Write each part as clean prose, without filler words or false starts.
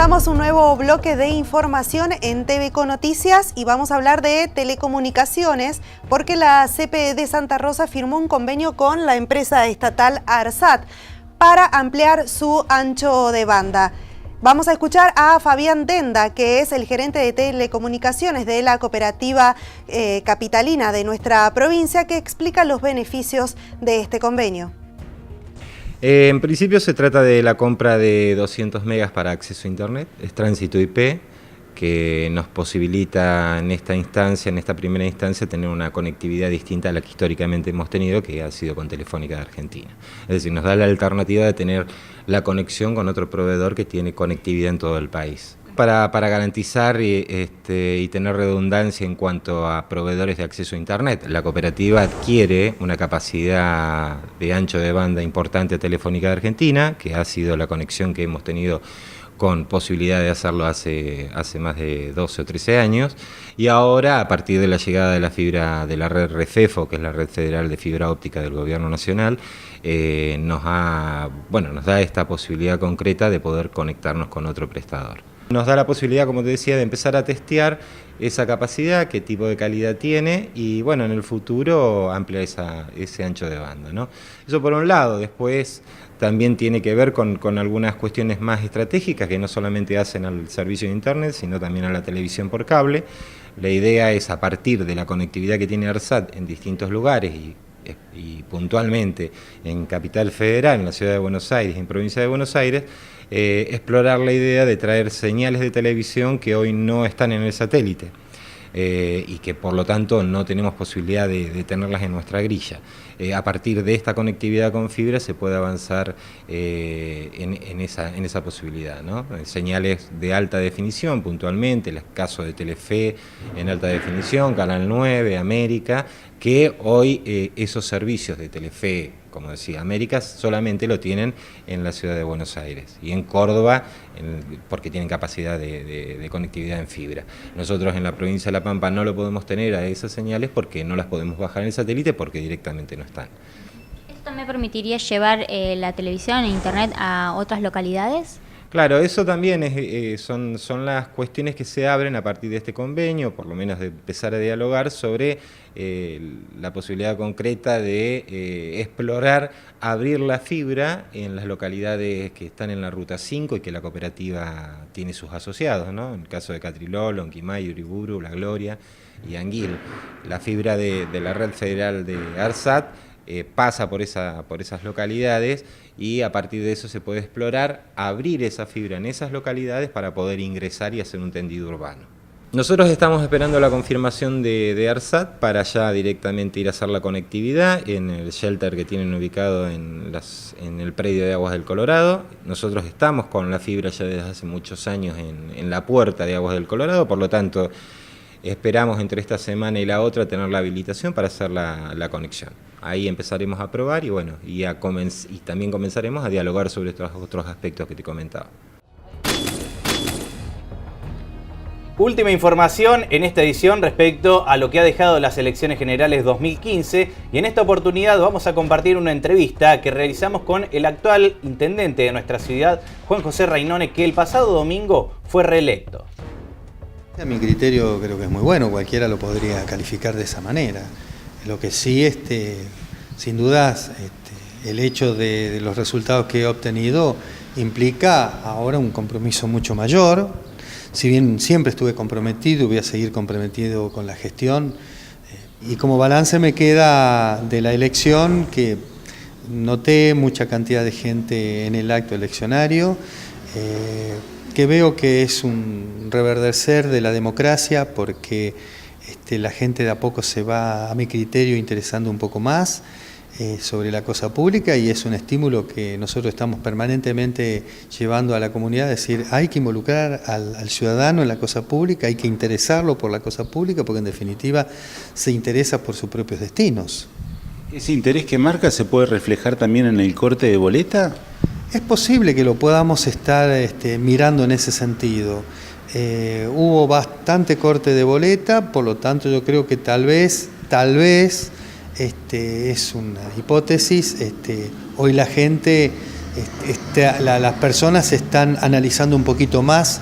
Comenzamos un nuevo bloque de información en TVco Noticias y vamos a hablar de telecomunicaciones porque la CPE de Santa Rosa firmó un convenio con la empresa estatal ARSAT para ampliar su ancho de banda. Vamos a escuchar a Fabián Denda, que es el gerente de telecomunicaciones de la cooperativa capitalina de nuestra provincia, que explica los beneficios de este convenio. En principio se trata de la compra de 200 megas para acceso a internet, es tránsito IP, que nos posibilita en esta primera instancia, tener una conectividad distinta a la que históricamente hemos tenido, que ha sido con Telefónica de Argentina. Es decir, nos da la alternativa de tener la conexión con otro proveedor que tiene conectividad en todo el país. Para garantizar y tener redundancia en cuanto a proveedores de acceso a Internet, la cooperativa adquiere una capacidad de ancho de banda importante a Telefónica de Argentina, que ha sido la conexión que hemos tenido con posibilidad de hacerlo hace más de 12 o 13 años, y ahora, a partir de la llegada de la fibra de la red REFEFO, que es la red federal de fibra óptica del Gobierno Nacional, nos da esta posibilidad concreta de poder conectarnos con otro prestador. Nos da la posibilidad, como te decía, de empezar a testear esa capacidad, qué tipo de calidad tiene y, bueno, en el futuro ampliar ese ancho de banda, ¿no? Eso por un lado. Después también tiene que ver con algunas cuestiones más estratégicas que no solamente hacen al servicio de Internet, sino también a la televisión por cable. La idea es, a partir de la conectividad que tiene ARSAT en distintos lugares y puntualmente en Capital Federal, en la ciudad de Buenos Aires y en provincia de Buenos Aires, explorar la idea de traer señales de televisión que hoy no están en el satélite y que por lo tanto no tenemos posibilidad de tenerlas en nuestra grilla. A partir de esta conectividad con fibra se puede avanzar en esa posibilidad, ¿no? Señales de alta definición puntualmente, el caso de Telefe en alta definición, Canal 9, América, que hoy esos servicios de Telefe, como decía, Américas solamente lo tienen en la ciudad de Buenos Aires y en Córdoba, porque tienen capacidad de conectividad en fibra. Nosotros en la provincia de La Pampa no lo podemos tener a esas señales porque no las podemos bajar en el satélite porque directamente no están. ¿Esto también permitiría llevar la televisión e internet a otras localidades? Claro, eso también son las cuestiones que se abren a partir de este convenio, por lo menos de empezar a dialogar sobre la posibilidad concreta de explorar, abrir la fibra en las localidades que están en la Ruta 5 y que la cooperativa tiene sus asociados, ¿no? En el caso de Catrilolo, Lonquimay, Uriburu, La Gloria y Anguil. La fibra de la red federal de ARSAT pasa por esas localidades y a partir de eso se puede explorar, abrir esa fibra en esas localidades para poder ingresar y hacer un tendido urbano. Nosotros estamos esperando la confirmación de ARSAT para ya directamente ir a hacer la conectividad en el shelter que tienen ubicado en el predio de Aguas del Colorado. Nosotros estamos con la fibra ya desde hace muchos años en la puerta de Aguas del Colorado, por lo tanto esperamos entre esta semana y la otra tener la habilitación para hacer la conexión. Ahí empezaremos a probar y también comenzaremos a dialogar sobre estos otros aspectos que te comentaba. Última información en esta edición respecto a lo que ha dejado las elecciones generales 2015 y en esta oportunidad vamos a compartir una entrevista que realizamos con el actual intendente de nuestra ciudad, Juan José Rainone, que el pasado domingo fue reelecto. A mi criterio creo que es muy bueno, cualquiera lo podría calificar de esa manera. Lo que sí, sin dudas, el hecho de los resultados que he obtenido implica ahora un compromiso mucho mayor. Si bien siempre estuve comprometido, voy a seguir comprometido con la gestión. Y como balance me queda de la elección que noté mucha cantidad de gente en el acto eleccionario, que veo que es un reverdecer de la democracia porque la gente de a poco se va, a mi criterio, interesando un poco más sobre la cosa pública y es un estímulo que nosotros estamos permanentemente llevando a la comunidad, es decir, hay que involucrar al ciudadano en la cosa pública, hay que interesarlo por la cosa pública porque en definitiva se interesa por sus propios destinos. ¿Ese interés que marca se puede reflejar también en el corte de boleta? Es posible que lo podamos estar mirando en ese sentido. Hubo bastante corte de boleta, por lo tanto yo creo que tal vez es una hipótesis, hoy la gente las personas están analizando un poquito más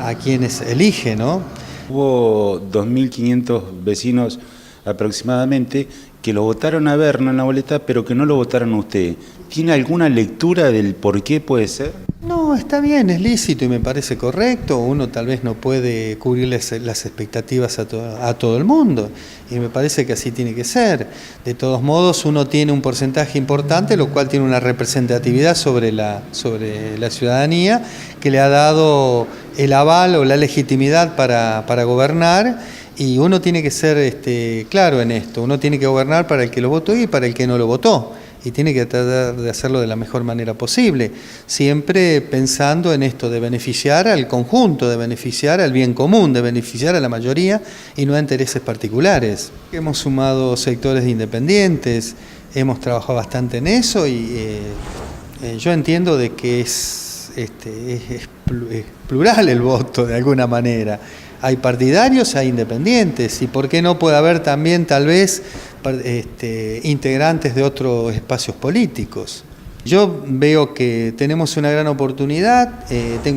a quienes elige, ¿no? Hubo 2.500 vecinos aproximadamente que lo votaron a Berna en la boleta, pero que no lo votaron a usted. ¿Tiene alguna lectura del por qué puede ser? No, está bien, es lícito y me parece correcto. Uno tal vez no puede cubrir las expectativas a todo el mundo y me parece que así tiene que ser. De todos modos, uno tiene un porcentaje importante, lo cual tiene una representatividad sobre la ciudadanía que le ha dado el aval o la legitimidad para gobernar. Y uno tiene que ser claro en esto, uno tiene que gobernar para el que lo votó y para el que no lo votó. Y tiene que tratar de hacerlo de la mejor manera posible, siempre pensando en esto de beneficiar al conjunto, de beneficiar al bien común, de beneficiar a la mayoría y no a intereses particulares. Hemos sumado sectores independientes, hemos trabajado bastante en eso y yo entiendo de que es plural el voto de alguna manera. Hay partidarios, hay independientes, y por qué no puede haber también tal vez integrantes de otros espacios políticos. Yo veo que tenemos una gran oportunidad,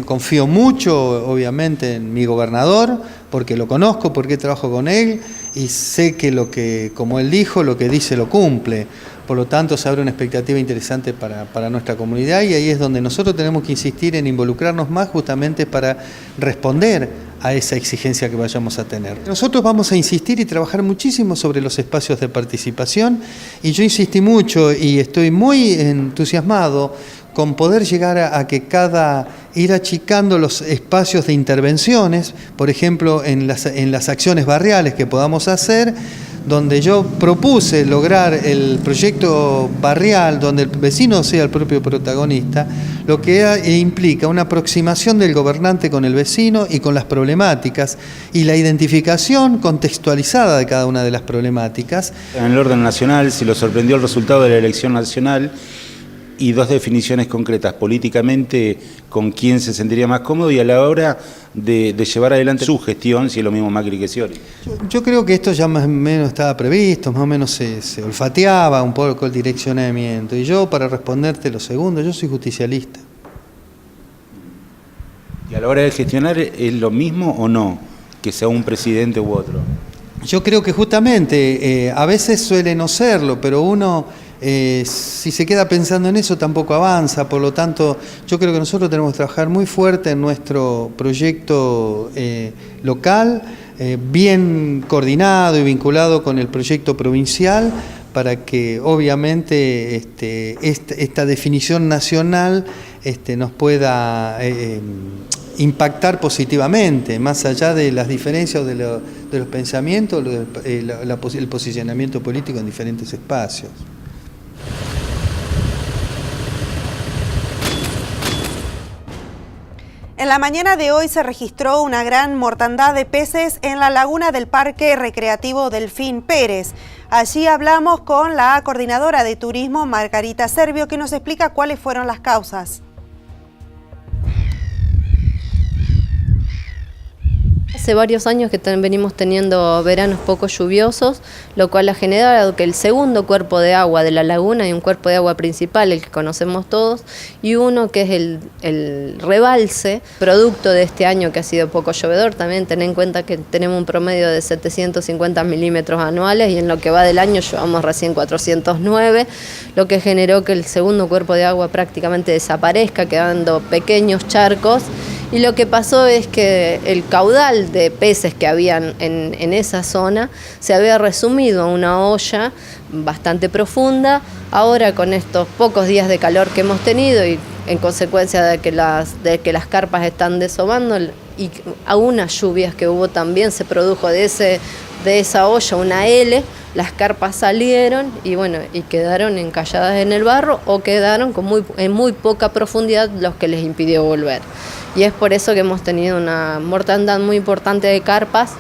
confío mucho obviamente en mi gobernador, porque lo conozco, porque trabajo con él y sé que como él dijo, lo que dice lo cumple. Por lo tanto, se abre una expectativa interesante para nuestra comunidad y ahí es donde nosotros tenemos que insistir en involucrarnos más justamente para responder a esa exigencia que vayamos a tener. Nosotros vamos a insistir y trabajar muchísimo sobre los espacios de participación y yo insistí mucho y estoy muy entusiasmado con poder llegar a que ir achicando los espacios de intervenciones, por ejemplo, en las acciones barriales que podamos hacer, donde yo propuse lograr el proyecto barrial, donde el vecino sea el propio protagonista, lo que implica una aproximación del gobernante con el vecino y con las problemáticas, y la identificación contextualizada de cada una de las problemáticas. En el orden nacional, si lo sorprendió el resultado de la elección nacional, y dos definiciones concretas, políticamente, con quién se sentiría más cómodo y a la hora de llevar adelante su gestión, si es lo mismo Macri que Scioli. Yo creo que esto ya más o menos estaba previsto, más o menos se olfateaba un poco el direccionamiento. Y yo, para responderte lo segundo, yo soy justicialista. ¿Y a la hora de gestionar es lo mismo o no, que sea un presidente u otro? Yo creo que justamente, a veces suele no serlo, pero uno... si se queda pensando en eso tampoco avanza, por lo tanto yo creo que nosotros tenemos que trabajar muy fuerte en nuestro proyecto local, bien coordinado y vinculado con el proyecto provincial, para que obviamente esta definición nacional nos pueda impactar positivamente, más allá de las diferencias de los pensamientos, el posicionamiento político en diferentes espacios. En la mañana de hoy se registró una gran mortandad de peces en la laguna del Parque Recreativo Delfín Pérez. Allí hablamos con la coordinadora de turismo, Margarita Servio, que nos explica cuáles fueron las causas. Hace varios años que venimos teniendo veranos poco lluviosos, lo cual ha generado que el segundo cuerpo de agua de la laguna, hay un cuerpo de agua principal, el que conocemos todos, y uno que es el rebalse, producto de este año que ha sido poco llovedor. También ten en cuenta que tenemos un promedio de 750 milímetros anuales y en lo que va del año llevamos recién 409, lo que generó que el segundo cuerpo de agua prácticamente desaparezca, quedando pequeños charcos. Y lo que pasó es que el caudal de peces que habían en esa zona se había resumido a una olla bastante profunda. Ahora, con estos pocos días de calor que hemos tenido y en consecuencia de que las carpas están desovando y a unas lluvias que hubo también, se produjo de esa olla una L, las carpas salieron y quedaron encalladas en el barro o quedaron en muy poca profundidad, los que les impidió volver. Y es por eso que hemos tenido una mortandad muy importante de carpas,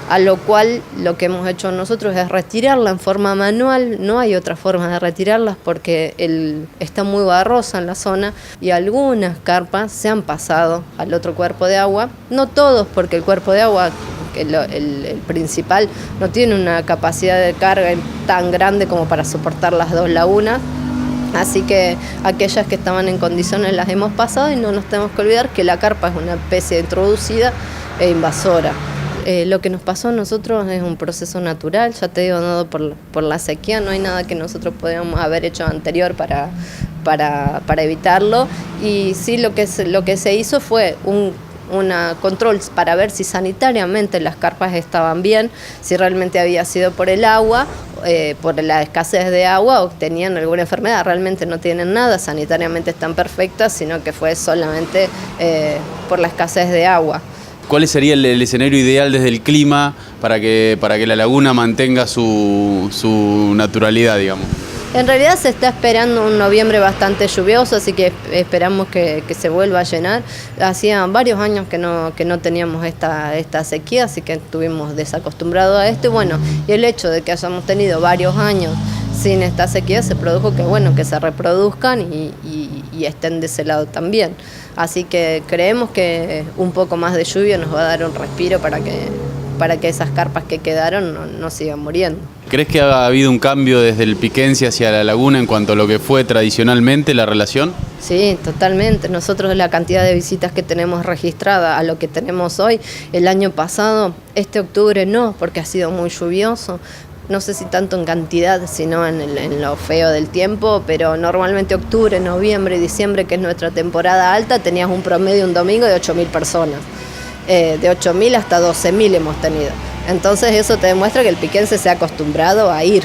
a lo cual lo que hemos hecho nosotros es retirarla en forma manual. No hay otra forma de retirarlas porque está muy barrosa en la zona y algunas carpas se han pasado al otro cuerpo de agua. No todos, porque el cuerpo de agua, el principal, no tiene una capacidad de carga tan grande como para soportar las dos lagunas. Así que aquellas que estaban en condiciones las hemos pasado y no nos tenemos que olvidar que la carpa es una especie introducida e invasora. Lo que nos pasó a nosotros es un proceso natural, ya te digo, dado por la sequía, no hay nada que nosotros podamos haber hecho anterior para evitarlo, y sí lo que se hizo fue un control para ver si sanitariamente las carpas estaban bien, si realmente había sido por el agua, por la escasez de agua o tenían alguna enfermedad. Realmente no tienen nada, sanitariamente están perfectas, sino que fue solamente por la escasez de agua. ¿Cuál sería el escenario ideal desde el clima para que la laguna mantenga su naturalidad, digamos? En realidad se está esperando un noviembre bastante lluvioso, así que esperamos que se vuelva a llenar. Hacía varios años que no teníamos esta sequía, así que estuvimos desacostumbrados a esto. Y el hecho de que hayamos tenido varios años sin esta sequía se produjo que se reproduzcan y estén de ese lado también. Así que creemos que un poco más de lluvia nos va a dar un respiro para que esas carpas que quedaron no sigan muriendo. ¿Crees que ha habido un cambio desde el Piquense hacia la laguna en cuanto a lo que fue tradicionalmente la relación? Sí, totalmente. Nosotros la cantidad de visitas que tenemos registrada a lo que tenemos hoy, el año pasado, este octubre no, porque ha sido muy lluvioso. No sé si tanto en cantidad, sino en lo feo del tiempo, pero normalmente octubre, noviembre y diciembre, que es nuestra temporada alta, tenías un promedio un domingo de 8.000 personas. De 8.000 hasta 12.000 hemos tenido. Entonces eso te demuestra que el piquense se ha acostumbrado a ir.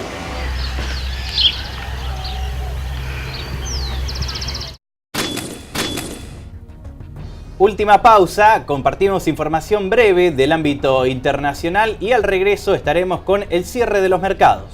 Última pausa, compartimos información breve del ámbito internacional y al regreso estaremos con el cierre de los mercados.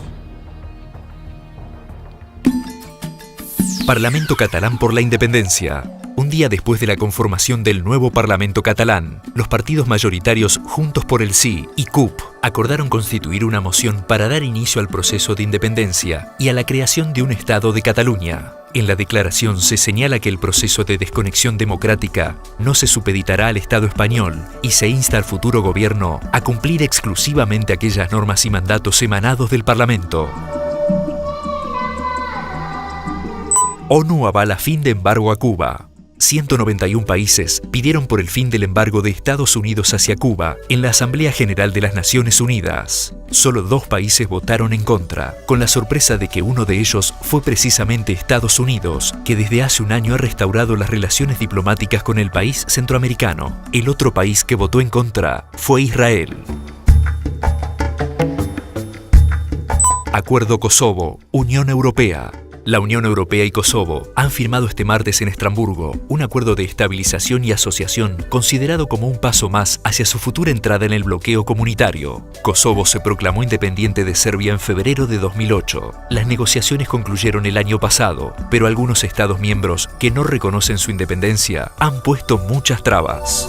Parlamento catalán por la independencia. Un día después de la conformación del nuevo Parlamento catalán, los partidos mayoritarios Juntos por el Sí y CUP acordaron constituir una moción para dar inicio al proceso de independencia y a la creación de un Estado de Cataluña. En la declaración se señala que el proceso de desconexión democrática no se supeditará al Estado español y se insta al futuro gobierno a cumplir exclusivamente aquellas normas y mandatos emanados del Parlamento. ONU avala fin de embargo a Cuba. 191 países pidieron por el fin del embargo de Estados Unidos hacia Cuba en la Asamblea General de las Naciones Unidas. Solo 2 países votaron en contra, con la sorpresa de que uno de ellos fue precisamente Estados Unidos, que desde hace un año ha restaurado las relaciones diplomáticas con el país centroamericano. El otro país que votó en contra fue Israel. Acuerdo Kosovo, Unión Europea. La Unión Europea y Kosovo han firmado este martes en Estrasburgo un acuerdo de estabilización y asociación considerado como un paso más hacia su futura entrada en el bloqueo comunitario. Kosovo se proclamó independiente de Serbia en febrero de 2008. Las negociaciones concluyeron el año pasado, pero algunos Estados miembros que no reconocen su independencia han puesto muchas trabas.